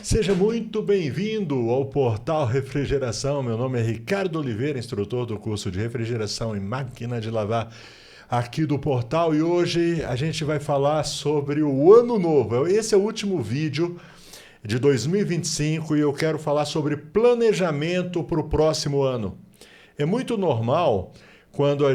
Seja muito bem-vindo ao Portal Refrigeração. Meu nome é Ricardo Oliveira, instrutor do curso de refrigeração e máquina de lavar aqui do portal. E hoje a gente vai falar sobre o ano novo. Esse é o último vídeo de 2025 e eu quero falar sobre planejamento para o próximo ano. É muito normal quando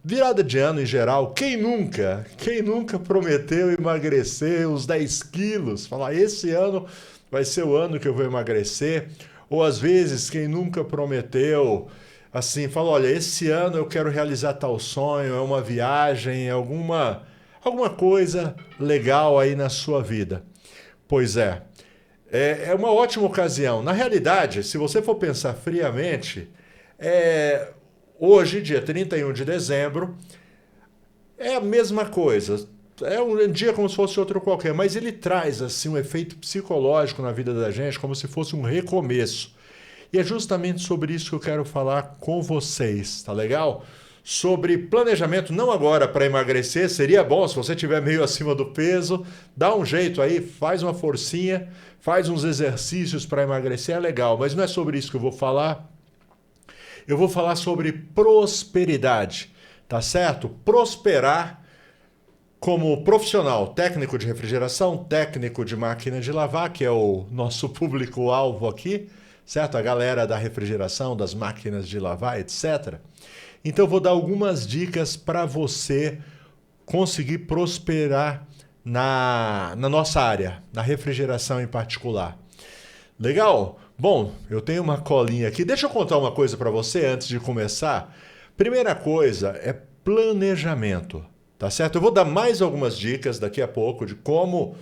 virada de ano em geral, quem nunca prometeu emagrecer os 10 quilos? Falar, esse ano vai ser o ano que eu vou emagrecer. Ou às vezes, quem nunca prometeu, assim, fala, olha, esse ano eu quero realizar tal sonho, é uma viagem, alguma coisa legal aí na sua vida. Pois é uma ótima ocasião. Na realidade, se você for pensar friamente, hoje, dia 31 de dezembro, é a mesma coisa. É um dia como se fosse outro qualquer, mas ele traz assim um efeito psicológico na vida da gente, como se fosse um recomeço. E é justamente sobre isso que eu quero falar com vocês, tá legal? Sobre planejamento, não agora para emagrecer, seria bom se você estiver meio acima do peso, dá um jeito aí, faz uma forcinha, faz uns exercícios para emagrecer, é legal, mas não é sobre isso que eu vou falar. Eu vou falar sobre prosperidade, tá certo? Prosperar como profissional, técnico de refrigeração, técnico de máquina de lavar, que é o nosso público-alvo aqui, certo? A galera da refrigeração, das máquinas de lavar, etc. Então, eu vou dar algumas dicas para você conseguir prosperar na nossa área, na refrigeração em particular. Legal? Bom, eu tenho uma colinha aqui. Deixa eu contar uma coisa para você antes de começar. Primeira coisa é planejamento. Tá certo? Eu vou dar mais algumas dicas daqui a pouco de como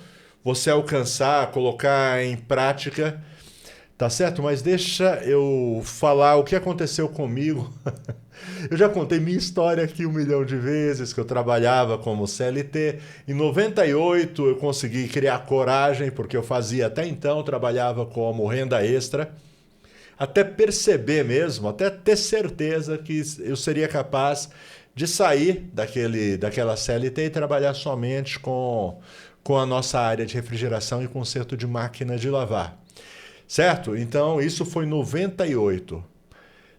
você alcançar, colocar em prática, tá certo? Mas deixa eu falar o que aconteceu comigo. Eu já contei minha história aqui 1 milhão de vezes, que eu trabalhava como CLT. Em 98 eu consegui criar coragem, porque eu fazia até então, trabalhava como renda extra, até perceber mesmo, até ter certeza que eu seria capaz de sair daquela CLT e trabalhar somente com a nossa área de refrigeração e conserto de máquina de lavar. Certo? Então, isso foi em 98.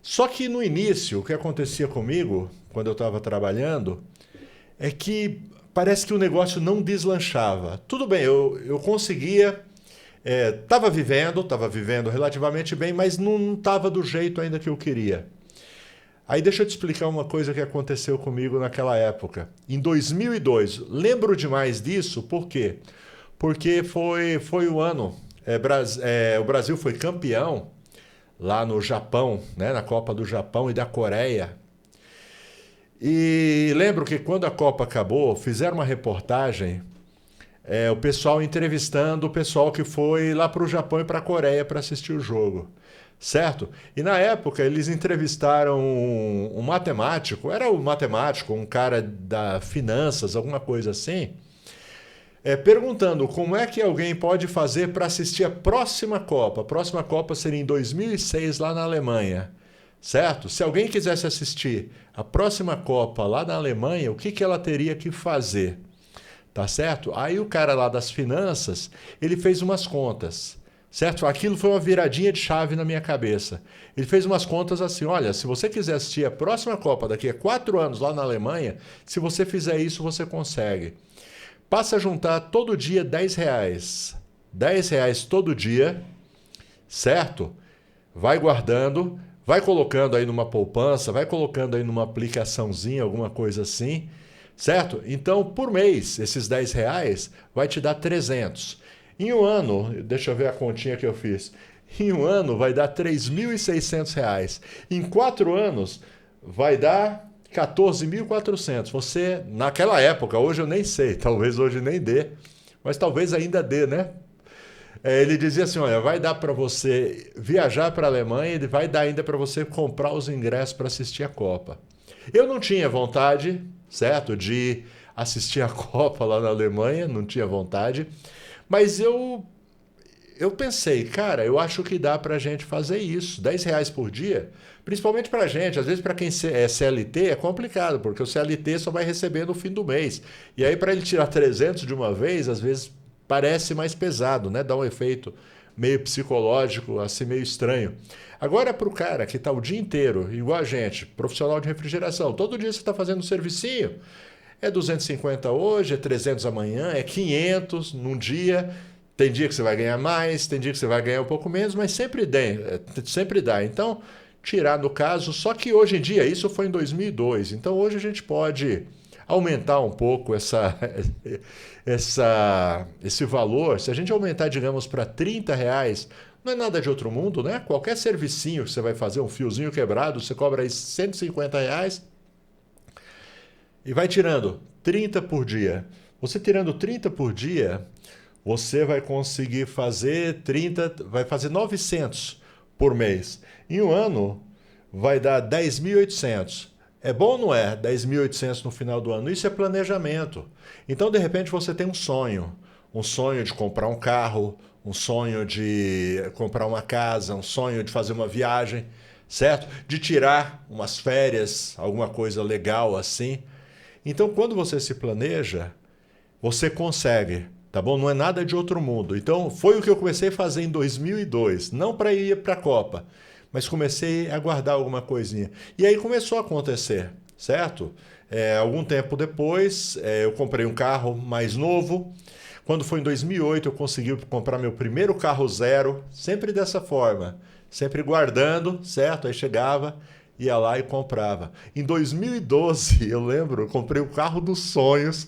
Só que no início, o que acontecia comigo, quando eu estava trabalhando, é que parece que o negócio não deslanchava. Tudo bem, eu conseguia, estava vivendo relativamente bem, mas não estava do jeito ainda que eu queria. Aí deixa eu te explicar uma coisa que aconteceu comigo naquela época. Em 2002, lembro demais disso, por quê? Porque foi o ano, o Brasil foi campeão lá no Japão, né, na Copa do Japão e da Coreia. E lembro que quando a Copa acabou, fizeram uma reportagem, o pessoal entrevistando o pessoal que foi lá para o Japão e para a Coreia para assistir o jogo. Certo? E na época eles entrevistaram um matemático, era um matemático, um cara da finanças, alguma coisa assim, perguntando como é que alguém pode fazer para assistir a próxima Copa. A próxima Copa seria em 2006 lá na Alemanha, certo? Se alguém quisesse assistir a próxima Copa lá na Alemanha, o que ela teria que fazer? Tá certo? Aí o cara lá das finanças, ele fez umas contas. Certo? Aquilo foi uma viradinha de chave na minha cabeça. Ele fez umas contas assim, olha, se você quiser assistir a próxima Copa daqui a 4 anos lá na Alemanha, se você fizer isso, você consegue. Passa a juntar todo dia R$ 10. R$ 10 todo dia, certo? Vai guardando, vai colocando aí numa poupança, vai colocando aí numa aplicaçãozinha, alguma coisa assim, certo? Então, por mês, esses R$ 10 vai te dar 300. Em um ano, deixa eu ver a continha que eu fiz. Em um ano vai dar R$ 3.600. Em 4 anos vai dar 14.400. Você, naquela época, hoje eu nem sei, talvez hoje nem dê, mas talvez ainda dê, né? Ele dizia assim, olha, vai dar para você viajar para a Alemanha e vai dar ainda para você comprar os ingressos para assistir a Copa. Eu não tinha vontade, certo, de assistir a Copa lá na Alemanha, não tinha vontade. Mas eu pensei, cara, eu acho que dá pra gente fazer isso. R$ 10 por dia, principalmente pra gente. Às vezes pra quem é CLT é complicado, porque o CLT só vai receber no fim do mês. E aí para ele tirar 300 de uma vez, às vezes parece mais pesado, né? Dá um efeito meio psicológico, assim, meio estranho. Agora, para o cara que está o dia inteiro, igual a gente, profissional de refrigeração, todo dia você está fazendo um servicinho, é 250 hoje, é 300 amanhã, é 500 num dia. Tem dia que você vai ganhar mais, tem dia que você vai ganhar um pouco menos, mas sempre dá. Sempre dá. Então, tirar no caso, só que hoje em dia, isso foi em 2002, então hoje a gente pode aumentar um pouco esse valor. Se a gente aumentar, digamos, para R$ 30, não é nada de outro mundo, né? Qualquer servicinho que você vai fazer, um fiozinho quebrado, você cobra aí R$ 150 e vai tirando 30 por dia. Você tirando 30 por dia, você vai conseguir fazer 30, vai fazer 900 por mês. Em um ano, vai dar 10.800. É bom ou não é? 10.800 no final do ano. Isso é planejamento. Então, de repente, você tem um sonho de comprar um carro, um sonho de comprar uma casa, um sonho de fazer uma viagem, certo? De tirar umas férias, alguma coisa legal assim. Então, quando você se planeja, você consegue, tá bom? Não é nada de outro mundo. Então, foi o que eu comecei a fazer em 2002, não para ir para a Copa, mas comecei a guardar alguma coisinha. E aí começou a acontecer, certo? Algum tempo depois, eu comprei um carro mais novo. Quando foi em 2008, eu consegui comprar meu primeiro carro zero, sempre dessa forma, sempre guardando, certo? Aí chegava, ia lá e comprava. Em 2012, eu lembro, eu comprei o carro dos sonhos.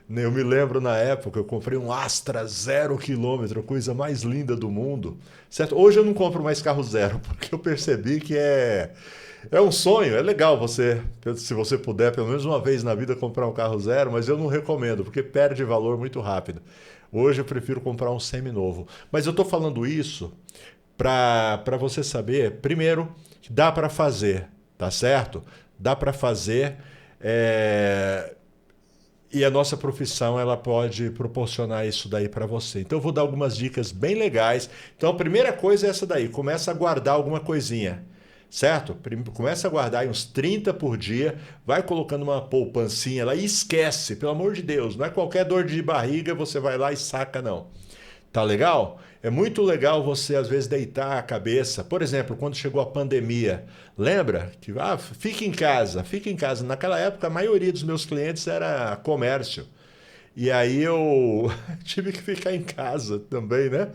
Eu me lembro na época, eu comprei um Astra 0 km, a coisa mais linda do mundo, certo? Hoje eu não compro mais carro zero, porque eu percebi que é um sonho, é legal você, se você puder, pelo menos uma vez na vida, comprar um carro zero, mas eu não recomendo, porque perde valor muito rápido. Hoje eu prefiro comprar um seminovo. Mas eu estou falando isso para você saber, primeiro, que dá para fazer, tá certo? Dá para fazer. E a nossa profissão ela pode proporcionar isso daí para você. Então eu vou dar algumas dicas bem legais. Então a primeira coisa é essa daí, começa a guardar alguma coisinha, certo? Começa a guardar aí uns 30 por dia, vai colocando uma poupancinha lá e esquece, pelo amor de Deus, não é qualquer dor de barriga você vai lá e saca não. Tá legal? É muito legal você, às vezes, deitar a cabeça. Por exemplo, quando chegou a pandemia, lembra? Que fique em casa, fique em casa. Naquela época, a maioria dos meus clientes era comércio. E aí eu tive que ficar em casa também, né?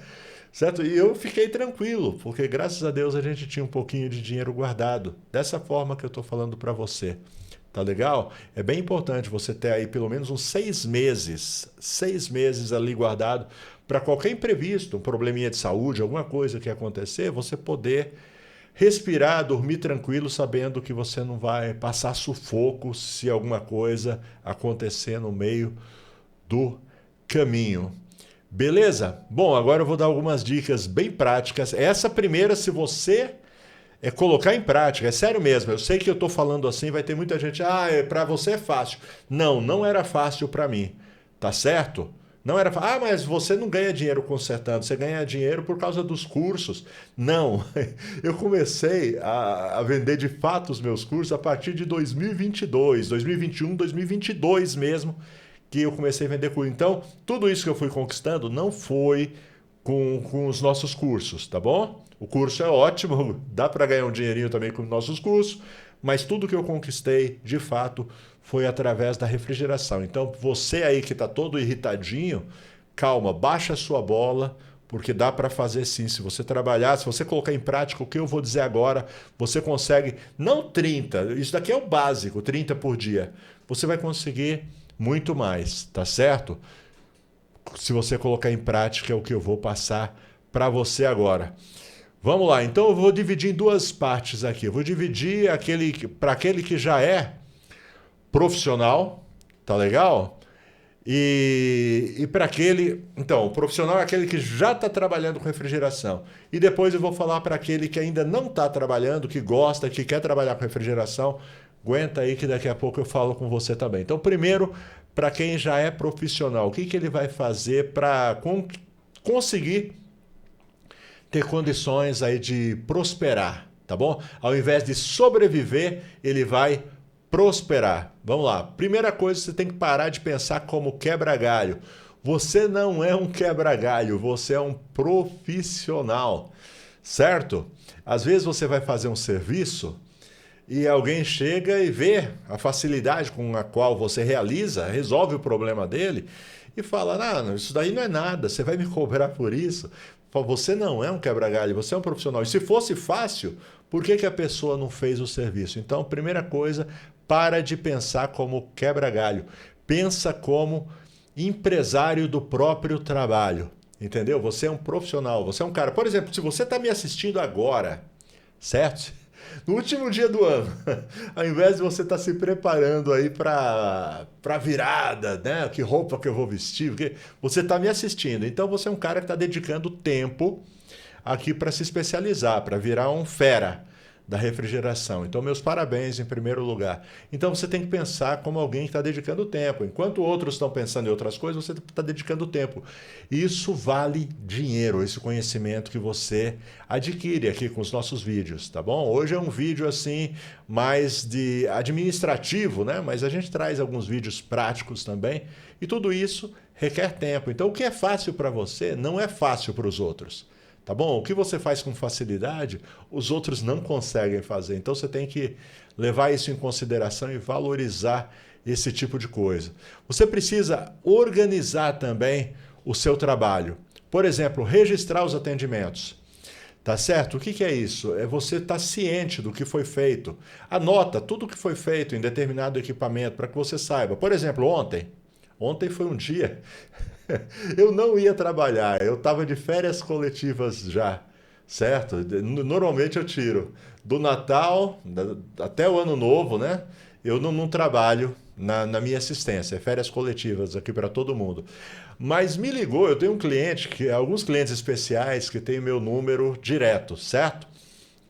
Certo? E eu fiquei tranquilo, porque graças a Deus a gente tinha um pouquinho de dinheiro guardado. Dessa forma que eu estou falando para você. Tá legal? É bem importante você ter aí pelo menos uns 6 meses ali guardado para qualquer imprevisto, um probleminha de saúde, alguma coisa que acontecer, você poder respirar, dormir tranquilo, sabendo que você não vai passar sufoco se alguma coisa acontecer no meio do caminho. Beleza? Bom, agora eu vou dar algumas dicas bem práticas. Essa primeira, se você colocar em prática, é sério mesmo. Eu sei que eu estou falando assim, vai ter muita gente, para você é fácil. Não, não era fácil para mim, tá certo? Não era fácil. Mas você não ganha dinheiro consertando, você ganha dinheiro por causa dos cursos. Não, eu comecei a vender de fato os meus cursos a partir de 2022, 2021, 2022 mesmo, que eu comecei a vender curso. Então, tudo isso que eu fui conquistando não foi com os nossos cursos, tá bom? O curso é ótimo, dá para ganhar um dinheirinho também com os nossos cursos, mas tudo que eu conquistei, de fato, foi através da refrigeração. Então, você aí que está todo irritadinho, calma, baixa a sua bola, porque dá para fazer sim. Se você trabalhar, se você colocar em prática o que eu vou dizer agora, você consegue, não 30, isso daqui é o básico, 30 por dia. Você vai conseguir muito mais, tá certo? Se você colocar em prática é o que eu vou passar para você agora. Vamos lá, então eu vou dividir em duas partes aqui. Eu vou dividir para aquele que já é profissional, tá legal? E para aquele... Então, o profissional é aquele que já está trabalhando com refrigeração. E depois eu vou falar para aquele que ainda não está trabalhando, que gosta, que quer trabalhar com refrigeração. Aguenta aí que daqui a pouco eu falo com você também. Então, primeiro, para quem já é profissional, o que ele vai fazer para conseguir ter condições aí de prosperar, tá bom? Ao invés de sobreviver, ele vai prosperar. Vamos lá. Primeira coisa, você tem que parar de pensar como quebra-galho. Você não é um quebra-galho, você é um profissional, certo? Às vezes você vai fazer um serviço e alguém chega e vê a facilidade com a qual você realiza, resolve o problema dele e fala: não, isso daí não é nada, você vai me cobrar por isso? Você não é um quebra-galho, você é um profissional. E se fosse fácil, por que a pessoa não fez o serviço? Então, primeira coisa, para de pensar como quebra-galho. Pensa como empresário do próprio trabalho. Entendeu? Você é um profissional, você é um cara. Por exemplo, se você está me assistindo agora, certo? No último dia do ano, ao invés de você estar se preparando aí para a virada, né? Que roupa que eu vou vestir, porque você está me assistindo. Então você é um cara que está dedicando tempo aqui para se especializar, para virar um fera da refrigeração. Então, meus parabéns em primeiro lugar. Então, você tem que pensar como alguém que está dedicando tempo. Enquanto outros estão pensando em outras coisas, você está dedicando tempo. Isso vale dinheiro, esse conhecimento que você adquire aqui com os nossos vídeos, tá bom? Hoje é um vídeo assim mais de administrativo, né? Mas a gente traz alguns vídeos práticos também. E tudo isso requer tempo. Então, o que é fácil para você não é fácil para os outros. Tá bom? O que você faz com facilidade, os outros não conseguem fazer. Então você tem que levar isso em consideração e valorizar esse tipo de coisa. Você precisa organizar também o seu trabalho. Por exemplo, registrar os atendimentos. Tá certo? O que é isso? É você estar ciente do que foi feito. Anota tudo o que foi feito em determinado equipamento para que você saiba. Por exemplo, ontem foi um dia eu não ia trabalhar, eu estava de férias coletivas já, certo? Normalmente eu tiro do Natal até o Ano Novo, né? Eu não trabalho na minha assistência, é férias coletivas aqui para todo mundo. Mas me ligou, eu tenho um cliente, alguns clientes especiais que tem meu número direto, certo?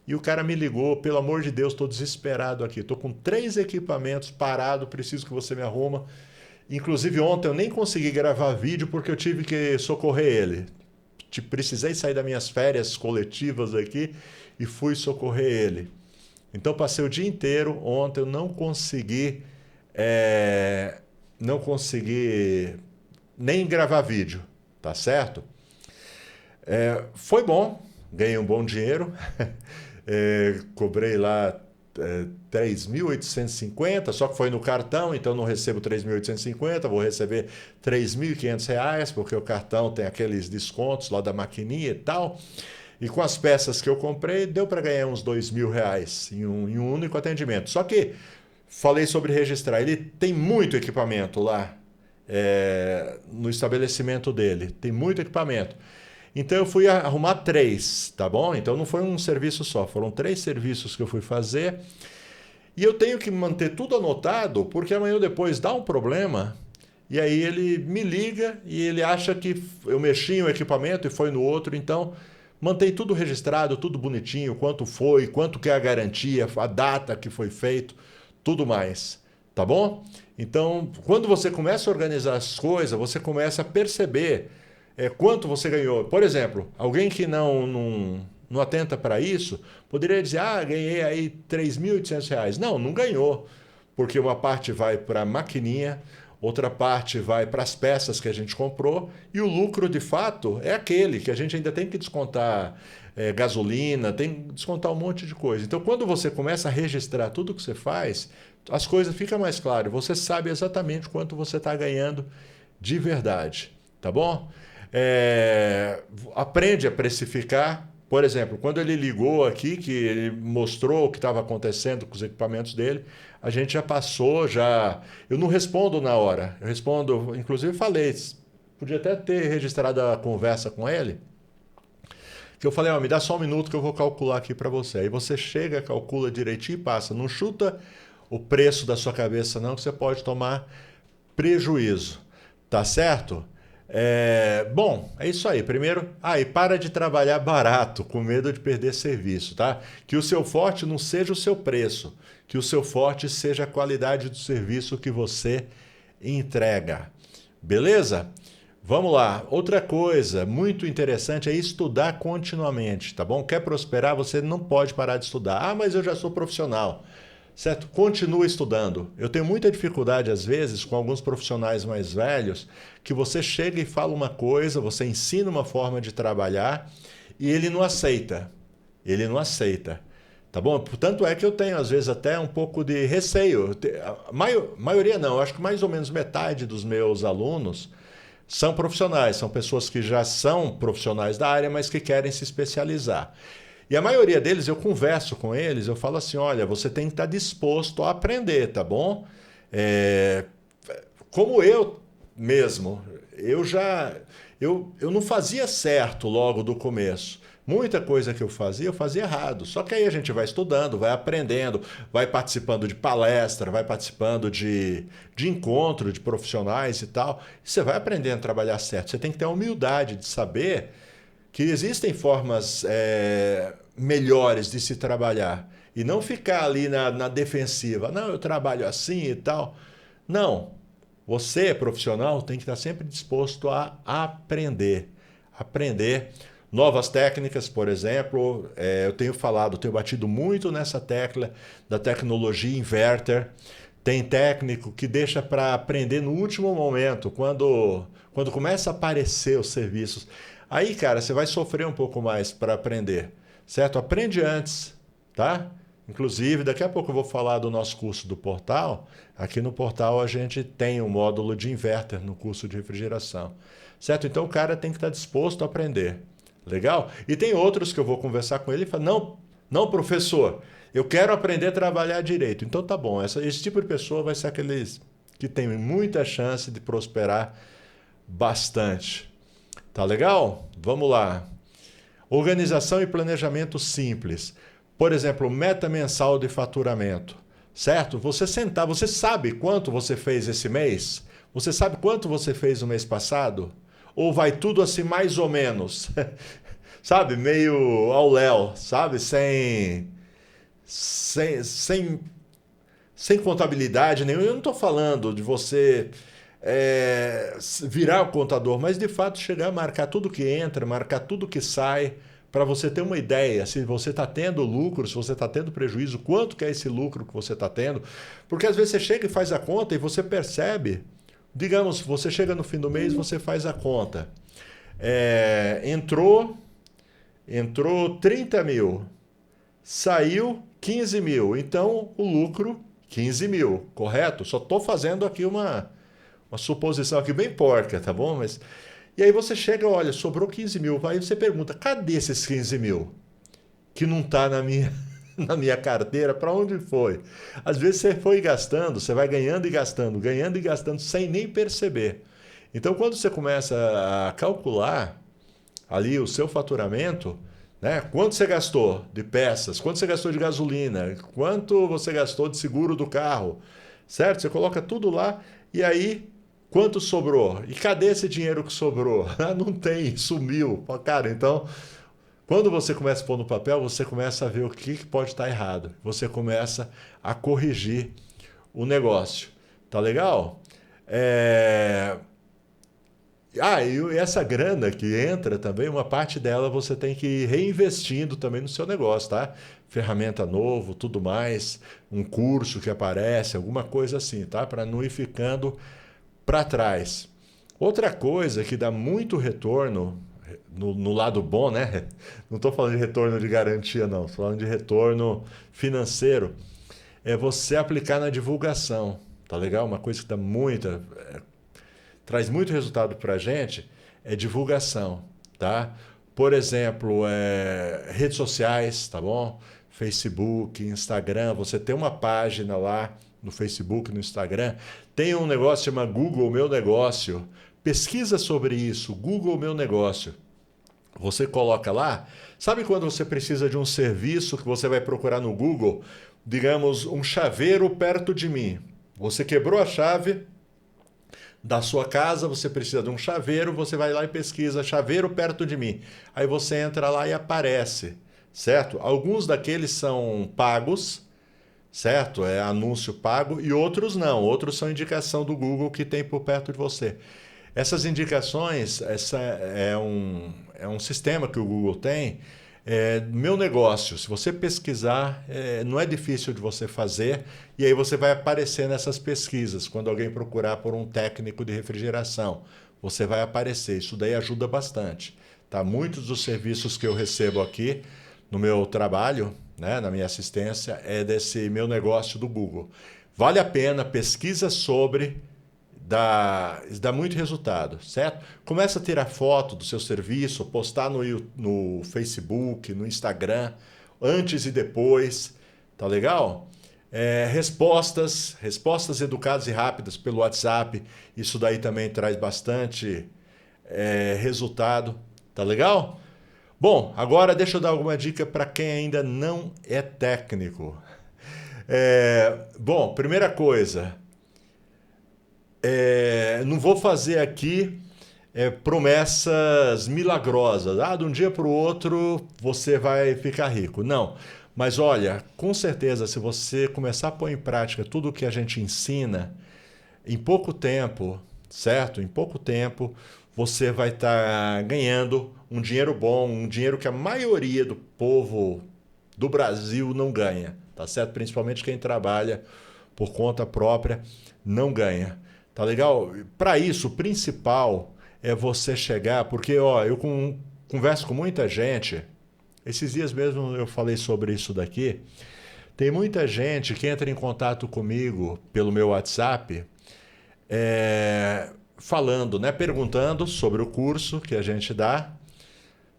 E o cara me ligou, pelo amor de Deus, estou desesperado aqui, estou com 3 equipamentos parados, preciso que você me arruma. Inclusive ontem eu nem consegui gravar vídeo porque eu tive que socorrer ele. Precisei sair das minhas férias coletivas aqui e fui socorrer ele. Então passei o dia inteiro ontem, eu não consegui nem gravar vídeo, tá certo? Foi bom, ganhei um bom dinheiro, cobrei lá 3.850, só que foi no cartão, então não recebo 3.850, vou receber R$ 3.500, porque o cartão tem aqueles descontos lá da maquininha e tal. E com as peças que eu comprei, deu para ganhar uns R$ 2.000 em um único atendimento. Só que, falei sobre registrar, ele tem muito equipamento lá no estabelecimento dele, tem muito equipamento. Então eu fui arrumar 3, tá bom? Então não foi um serviço só, foram 3 serviços que eu fui fazer. E eu tenho que manter tudo anotado, porque amanhã ou depois dá um problema, e aí ele me liga e ele acha que eu mexi em um equipamento e foi no outro. Então mantém tudo registrado, tudo bonitinho, quanto foi, quanto que é a garantia, a data que foi feito, tudo mais, tá bom? Então, quando você começa a organizar as coisas, você começa a perceber quanto você ganhou. Por exemplo, alguém que não atenta para isso, poderia dizer, ganhei aí R$ 3.800. Não ganhou, porque uma parte vai para a maquininha, outra parte vai para as peças que a gente comprou, e o lucro, de fato, é aquele que a gente ainda tem que descontar gasolina, tem que descontar um monte de coisa. Então, quando você começa a registrar tudo que você faz, as coisas ficam mais claras. Você sabe exatamente quanto você está ganhando de verdade, tá bom? Aprende a precificar. Por exemplo, quando ele ligou aqui, que ele mostrou o que estava acontecendo com os equipamentos dele, a gente já passou, eu não respondo na hora, eu respondo, inclusive falei, podia até ter registrado a conversa com ele, que eu falei, me dá só um minuto que eu vou calcular aqui para você. Aí você chega, calcula direitinho e passa. Não chuta o preço da sua cabeça não, que você pode tomar prejuízo, tá certo? Bom, é isso aí. Primeiro, e para de trabalhar barato, com medo de perder serviço, tá? Que o seu forte não seja o seu preço, que o seu forte seja a qualidade do serviço que você entrega. Beleza? Vamos lá. Outra coisa muito interessante é estudar continuamente, tá bom? Quer prosperar, você não pode parar de estudar. Mas eu já sou profissional. certo? Continua estudando. Eu tenho muita dificuldade, às vezes, com alguns profissionais mais velhos, que você chega e fala uma coisa, você ensina uma forma de trabalhar e ele não aceita. Ele não aceita. Tá bom? Tanto é que eu tenho, às vezes, até um pouco de receio. A maioria não, eu acho que mais ou menos metade dos meus alunos são profissionais, são pessoas que já são profissionais da área, mas que querem se especializar. E a maioria deles, eu converso com eles, eu falo assim, olha, você tem que estar disposto a aprender, tá bom? Como eu mesmo, eu não fazia certo logo do começo. Muita coisa que eu fazia errado. Só que aí a gente vai estudando, vai aprendendo, vai participando de palestra, vai participando de encontro de profissionais e tal. E você vai aprendendo a trabalhar certo. Você tem que ter a humildade de saber que existem formas melhores de se trabalhar. E não ficar ali na defensiva. Não, eu trabalho assim e tal. Não. Você, profissional, tem que estar sempre disposto a aprender. Aprender novas técnicas, por exemplo. Eu tenho batido muito nessa tecla da tecnologia inverter. Tem técnico que deixa para aprender no último momento, quando começa a aparecer os serviços. Aí, cara, você vai sofrer um pouco mais para aprender, certo? Aprende antes, tá? Inclusive, daqui a pouco eu vou falar do nosso curso do Portal. Aqui no Portal a gente tem um módulo de inverter no curso de refrigeração, certo? Então o cara tem que estar disposto a aprender. Legal? E tem outros que eu vou conversar com ele e falar, não, não, professor, eu quero aprender a trabalhar direito. Então tá bom, esse tipo de pessoa vai ser aqueles que tem muita chance de prosperar bastante. Tá legal? Vamos lá. Organização e planejamento simples. Por exemplo, meta mensal de faturamento. Certo? Você sentar, você sabe quanto você fez esse mês? Você sabe quanto você fez no mês passado? Ou vai tudo assim mais ou menos? Sabe? Meio ao léu, sabe? Sem, sem contabilidade nenhuma. Eu não estou falando de você virar o contador, mas de fato chegar a marcar tudo que entra, marcar tudo que sai, para você ter uma ideia se você está tendo lucro, se você está tendo prejuízo, quanto que é esse lucro que você está tendo. Porque às vezes você chega e faz a conta e você percebe, digamos, você chega no fim do mês, você faz a conta. Entrou 30 mil, saiu 15 mil, então o lucro 15 mil, correto? Só estou fazendo aqui uma suposição aqui bem porca, tá bom? E aí você chega, olha, sobrou 15 mil, aí você pergunta, cadê esses 15 mil? Que não está na minha carteira, para onde foi? Às vezes você foi gastando, você vai ganhando e gastando sem nem perceber. Então quando você começa a calcular ali o seu faturamento, né? Quanto você gastou de peças, quanto você gastou de gasolina, quanto você gastou de seguro do carro, certo? Você coloca tudo lá e aí quanto sobrou? E cadê esse dinheiro que sobrou? Não tem, sumiu. Cara, então, quando você começa a pôr no papel, você começa a ver o que pode estar errado. Você começa a corrigir o negócio. Tá legal? E essa grana que entra também, uma parte dela você tem que ir reinvestindo também no seu negócio, tá? Ferramenta novo, tudo mais, um curso que aparece, alguma coisa assim, tá? Para não ir ficando para trás. Outra coisa que dá muito retorno, no lado bom, né? Não estou falando de retorno de garantia, não. Estou falando de retorno financeiro. É você aplicar na divulgação. Tá legal? Uma coisa que dá traz muito resultado para a gente é divulgação. Tá? Por exemplo, redes sociais, tá bom? Facebook, Instagram. Você tem uma página lá no Facebook, no Instagram, tem um negócio chamado Google Meu Negócio. Pesquisa sobre isso, Google Meu Negócio. Você coloca lá, sabe quando você precisa de um serviço que você vai procurar no Google, digamos, um chaveiro perto de mim. Você quebrou a chave da sua casa, você precisa de um chaveiro, você vai lá e pesquisa chaveiro perto de mim. Aí você entra lá e aparece, certo? Alguns daqueles são pagos, certo? É anúncio pago e outros não. Outros são indicação do Google que tem por perto de você. Essas indicações, é um sistema que o Google tem, Meu negócio, se você pesquisar, não é difícil de você fazer, e aí você vai aparecer nessas pesquisas. Quando alguém procurar por um técnico de refrigeração, você vai aparecer. Isso daí ajuda bastante. Tá? Muitos dos serviços que eu recebo aqui no meu trabalho, né, na minha assistência, é desse meu negócio do Google. Vale a pena, pesquisa sobre, dá muito resultado, certo? Começa a tirar foto do seu serviço, postar no Facebook, no Instagram, antes e depois, tá legal? Respostas educadas e rápidas pelo WhatsApp, isso daí também traz bastante resultado, tá legal? Bom, agora deixa eu dar alguma dica para quem ainda não é técnico. Bom, primeira coisa, não vou fazer aqui promessas milagrosas. De um dia para o outro você vai ficar rico. Não. Mas olha, com certeza, se você começar a pôr em prática tudo o que a gente ensina, em pouco tempo, certo? Em pouco tempo, você vai estar ganhando um dinheiro bom, um dinheiro que a maioria do povo do Brasil não ganha, tá certo? Principalmente quem trabalha por conta própria não ganha. Tá legal? Para isso, o principal é você chegar, porque eu converso com muita gente. Esses dias mesmo eu falei sobre isso daqui. Tem muita gente que entra em contato comigo pelo meu WhatsApp, falando, né, perguntando sobre o curso que a gente dá,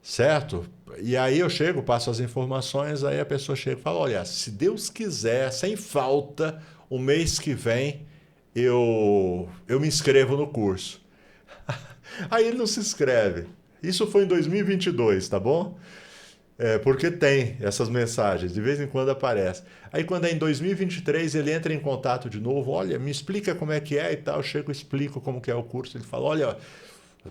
certo? E aí eu chego, passo as informações, aí a pessoa chega e fala, olha, se Deus quiser, sem falta, o mês que vem eu me inscrevo no curso. Aí ele não se inscreve. Isso foi em 2022, tá bom? Porque tem essas mensagens, de vez em quando aparece. Aí quando é em 2023 ele entra em contato de novo, olha, me explica como é que é e tal, eu chego e explico como que é o curso, ele fala, olha,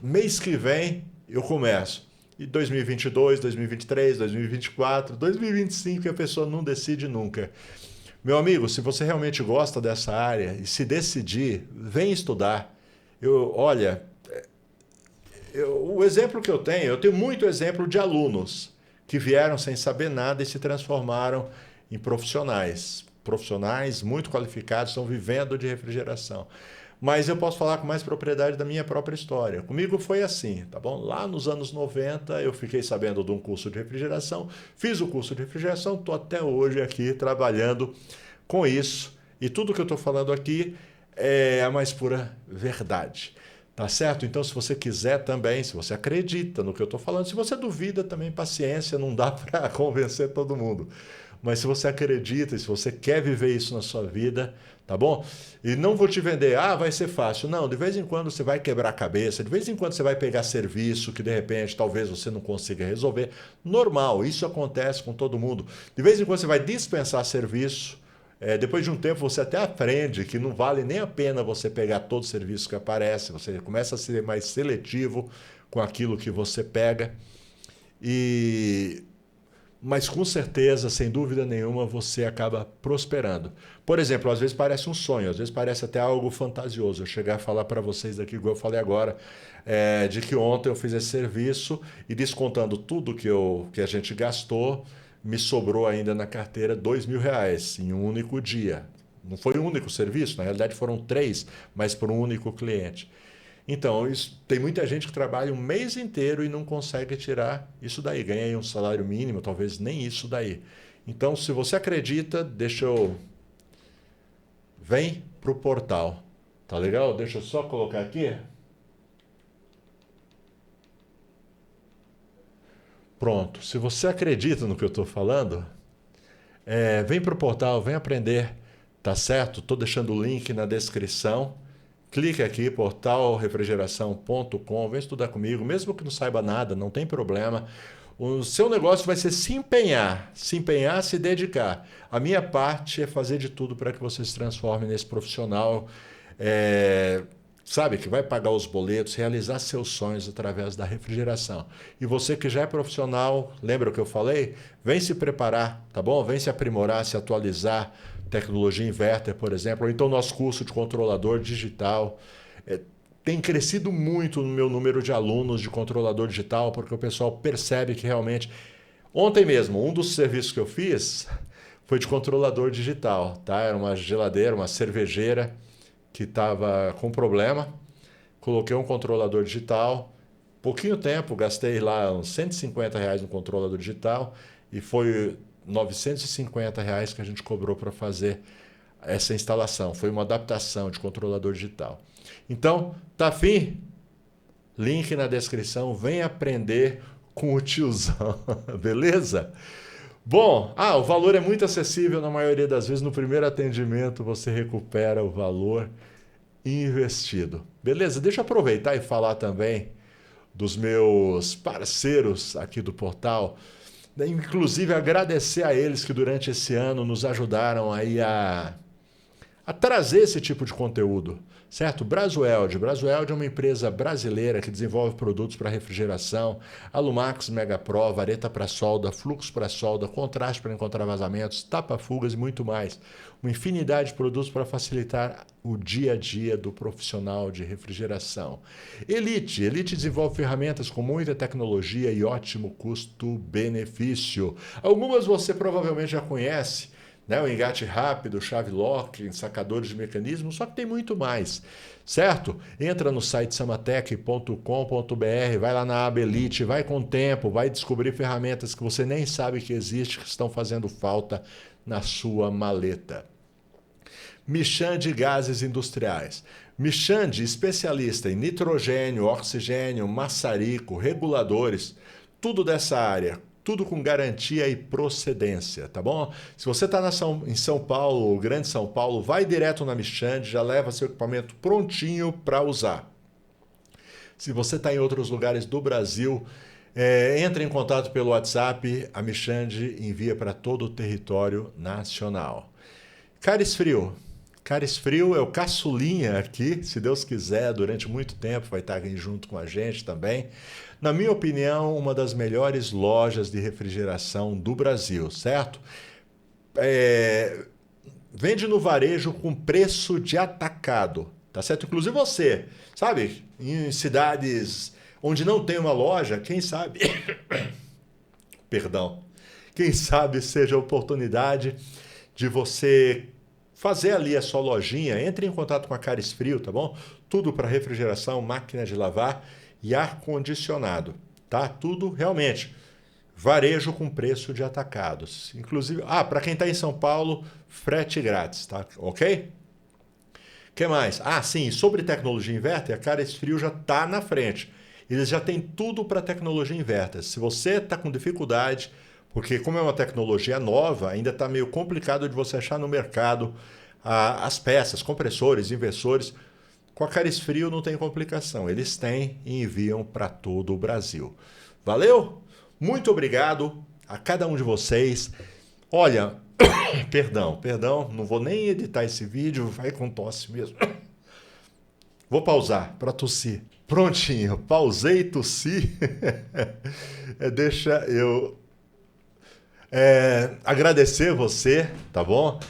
mês que vem eu começo. E 2022, 2023, 2024, 2025 a pessoa não decide nunca. Meu amigo, se você realmente gosta dessa área e se decidir, vem estudar. Olha, o exemplo que eu tenho muito exemplo de alunos que vieram sem saber nada e se transformaram em profissionais. Profissionais muito qualificados, estão vivendo de refrigeração. Mas eu posso falar com mais propriedade da minha própria história. Comigo foi assim, tá bom? Lá nos anos 90 eu fiquei sabendo de um curso de refrigeração, fiz o curso de refrigeração, estou até hoje aqui trabalhando com isso. E tudo que eu estou falando aqui é a mais pura verdade. Tá certo? Então, se você quiser também, se você acredita no que eu estou falando, se você duvida também, paciência, não dá para convencer todo mundo. Mas se você acredita e se você quer viver isso na sua vida, tá bom? E não vou te vender, vai ser fácil. Não, de vez em quando você vai quebrar a cabeça, de vez em quando você vai pegar serviço que de repente talvez você não consiga resolver. Normal, isso acontece com todo mundo. De vez em quando você vai dispensar serviço. Depois de um tempo você até aprende que não vale nem a pena você pegar todo o serviço que aparece, você começa a ser mais seletivo com aquilo que você pega. Mas com certeza, sem dúvida nenhuma, você acaba prosperando. Por exemplo, às vezes parece um sonho, às vezes parece até algo fantasioso. Eu chegar a falar para vocês aqui, igual eu falei agora, de que ontem eu fiz esse serviço e descontando tudo que a gente gastou, me sobrou ainda na carteira R$ 2.000 em um único dia. Não foi um único serviço, na realidade foram 3, mas por um único cliente. Então, tem muita gente que trabalha um mês inteiro e não consegue tirar isso daí. Ganha aí um salário mínimo, talvez nem isso daí. Então, se você acredita, vem para o portal. Tá legal? Deixa eu só colocar aqui. Pronto. Se você acredita no que eu estou falando, vem para o portal, vem aprender. Tá certo? Estou deixando o link na descrição. Clique aqui, portalrefrigeração.com, vem estudar comigo, mesmo que não saiba nada, não tem problema. O seu negócio vai ser se empenhar, se dedicar. A minha parte é fazer de tudo para que você se transforme nesse profissional, sabe, que vai pagar os boletos, realizar seus sonhos através da refrigeração. E você que já é profissional, lembra o que eu falei? Vem se preparar, tá bom? Vem se aprimorar, se atualizar. Tecnologia inverter, por exemplo, ou então nosso curso de controlador digital. Tem crescido muito no meu número de alunos de controlador digital, porque o pessoal percebe que realmente Ontem mesmo, um dos serviços que eu fiz foi de controlador digital, tá? Era uma geladeira, uma cervejeira que estava com problema. Coloquei um controlador digital, pouquinho tempo, gastei lá uns R$ 150 no controlador digital e foi R$ 950 que a gente cobrou para fazer essa instalação. Foi uma adaptação de controlador digital. Então, tá afim? Link na descrição, vem aprender com o tiozão, beleza? Bom, o valor é muito acessível na maioria das vezes. No primeiro atendimento você recupera o valor investido. Beleza? Deixa eu aproveitar e falar também dos meus parceiros aqui do portal. Inclusive agradecer a eles que durante esse ano nos ajudaram aí a trazer esse tipo de conteúdo, certo? Brasueld. Brasueld é uma empresa brasileira que desenvolve produtos para refrigeração, Alumax Mega Pro, vareta para solda, fluxo para solda, contraste para encontrar vazamentos, tapa-fugas e muito mais. Uma infinidade de produtos para facilitar o dia a dia do profissional de refrigeração. Elite. Elite desenvolve ferramentas com muita tecnologia e ótimo custo-benefício. Algumas você provavelmente já conhece, né? O engate rápido, chave lock, sacadores de mecanismo, só que tem muito mais, certo? Entra no site samatec.com.br, vai lá na aba Elite, vai com o tempo, vai descobrir ferramentas que você nem sabe que existem, que estão fazendo falta na sua maleta. Michande Gases Industriais. Michande, especialista em nitrogênio, oxigênio, maçarico, reguladores, tudo dessa área. Tudo com garantia e procedência, tá bom? Se você está em São Paulo, Grande São Paulo, vai direto na Michande, já leva seu equipamento prontinho para usar. Se você está em outros lugares do Brasil, entre em contato pelo WhatsApp, a Michande envia para todo o território nacional. Cares Frio. Cares Frio é o caçulinha aqui, se Deus quiser, durante muito tempo vai estar aqui junto com a gente também. Na minha opinião, uma das melhores lojas de refrigeração do Brasil, certo? Vende no varejo com preço de atacado, tá certo? Inclusive você, sabe? Em cidades onde não tem uma loja, quem sabe... Perdão. Quem sabe seja a oportunidade de você fazer ali a sua lojinha. Entre em contato com a Cares Frio, tá bom? Tudo para refrigeração, máquina de lavar e ar-condicionado, tá? Tudo realmente varejo com preço de atacados. Inclusive, para quem está em São Paulo, frete grátis, tá? Ok? Que mais? Sim, sobre tecnologia inverter, a Cares Frio já está na frente. Eles já têm tudo para tecnologia inverter. Se você está com dificuldade, porque como é uma tecnologia nova, ainda está meio complicado de você achar no mercado as peças, compressores, inversores. Com a Cares Frio não tem complicação. Eles têm e enviam para todo o Brasil. Valeu? Muito obrigado a cada um de vocês. Olha, perdão, não vou nem editar esse vídeo, vai com tosse mesmo. Vou pausar para tossir. Prontinho, pausei e tossi. Deixa eu agradecer você, tá bom?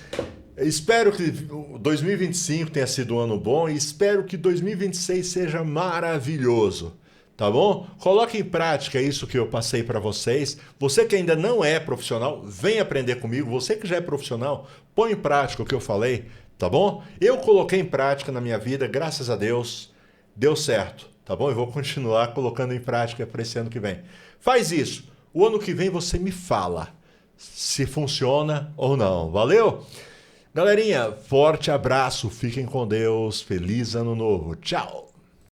Espero que 2025 tenha sido um ano bom e espero que 2026 seja maravilhoso, tá bom? Coloque em prática isso que eu passei para vocês. Você que ainda não é profissional, vem aprender comigo. Você que já é profissional, põe em prática o que eu falei, tá bom? Eu coloquei em prática na minha vida, graças a Deus, deu certo, tá bom? Eu vou continuar colocando em prática para esse ano que vem. Faz isso. O ano que vem você me fala se funciona ou não. Valeu? Galerinha, forte abraço, fiquem com Deus, feliz ano novo, tchau!